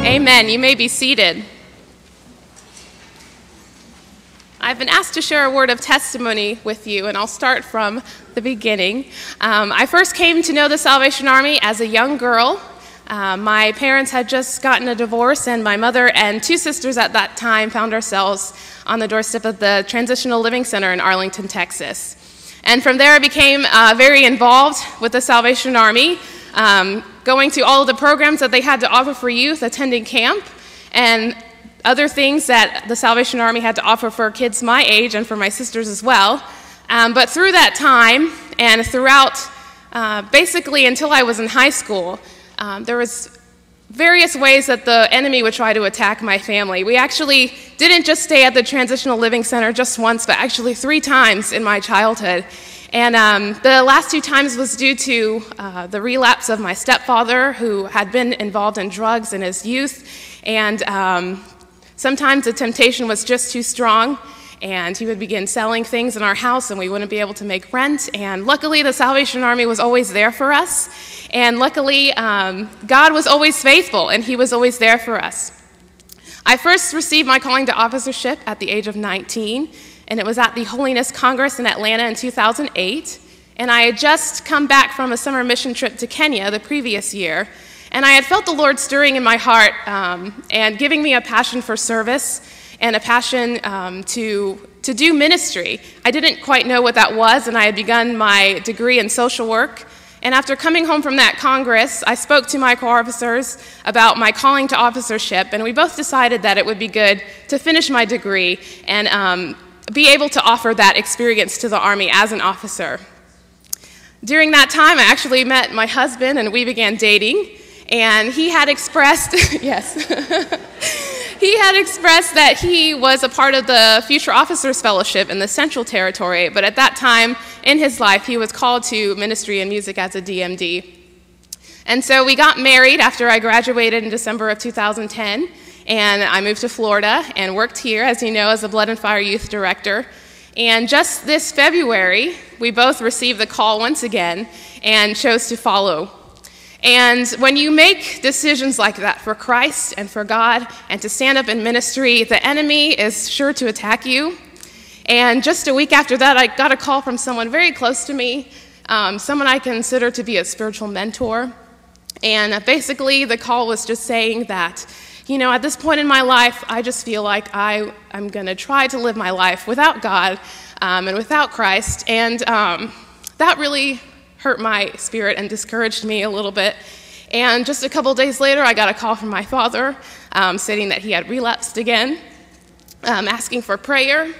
Amen. You may be seated. I've been asked to share a word of testimony with you, and I'll start from the beginning. I first came to know the Salvation Army as a young girl. My parents had just gotten a divorce, and my mother and two sisters at that time found ourselves on the doorstep of the Transitional Living Center in Arlington, Texas. And from there, I became very involved with the Salvation Army, going to all of the programs that they had to offer for youth, attending camp, and other things that the Salvation Army had to offer for kids my age and for my sisters as well. But through that time and throughout basically until I was in high school, there was various ways that the enemy would try to attack my family. We actually didn't just stay at the Transitional Living Center just once, but actually 3 times in my childhood. And the last 2 times was due to the relapse of my stepfather, who had been involved in drugs in his youth. And sometimes the temptation was just too strong, and he would begin selling things in our house, and we wouldn't be able to make rent. And luckily, the Salvation Army was always there for us. And luckily, God was always faithful, and he was always there for us. I first received my calling to officership at the age of 19, and it was at the Holiness Congress in Atlanta in 2008. And I had just come back from a summer mission trip to Kenya the previous year, and I had felt the Lord stirring in my heart and giving me a passion for service and a passion to do ministry. I didn't quite know what that was, and I had begun my degree in social work. And after coming home from that Congress, I spoke to my co-officers about my calling to officership, and we both decided that it would be good to finish my degree and be able to offer that experience to the Army as an officer. During that time, I actually met my husband, and we began dating. And he had expressed, yes, he had expressed that he was a part of the Future Officers Fellowship in the Central Territory, but at that time in his life, he was called to ministry and music as a DMD. And so we got married after I graduated in December of 2010, and I moved to Florida and worked here, as you know, as a Blood and Fire Youth Director. And just this February, we both received the call once again and chose to follow. And when you make decisions like that for Christ and for God and to stand up in ministry, the enemy is sure to attack you. And just a week after that, I got a call from someone very close to me, someone I consider to be a spiritual mentor. And basically, the call was just saying that, you know, at this point in my life, I just feel like I'm going to try to live my life without God and without Christ. And that really hurt my spirit and discouraged me a little bit. And just a couple days later, I got a call from my father stating that he had relapsed again, asking for prayer.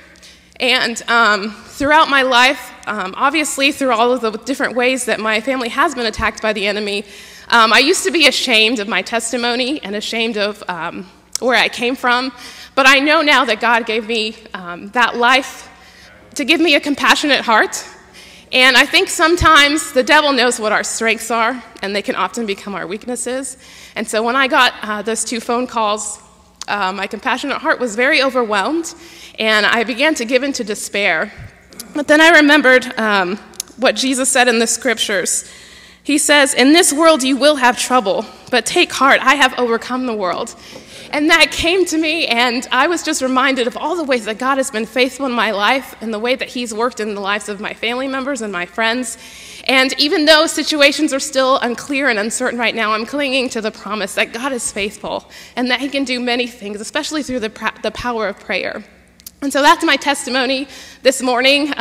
And throughout my life, obviously through all of the different ways that my family has been attacked by the enemy, I used to be ashamed of my testimony and ashamed of where I came from. But I know now that God gave me that life to give me a compassionate heart. And I think sometimes the devil knows what our strengths are, and they can often become our weaknesses. And so when I got those 2 phone calls, my compassionate heart was very overwhelmed, and I began to give into despair. But then I remembered what Jesus said in the scriptures. He says, "In this world you will have trouble, but take heart, I have overcome the world." And that came to me, and I was just reminded of all the ways that God has been faithful in my life and the way that he's worked in the lives of my family members and my friends. And even though situations are still unclear and uncertain right now, I'm clinging to the promise that God is faithful and that he can do many things, especially through the power of prayer. And so that's my testimony this morning,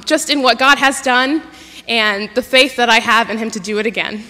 just in what God has done and the faith that I have in him to do it again.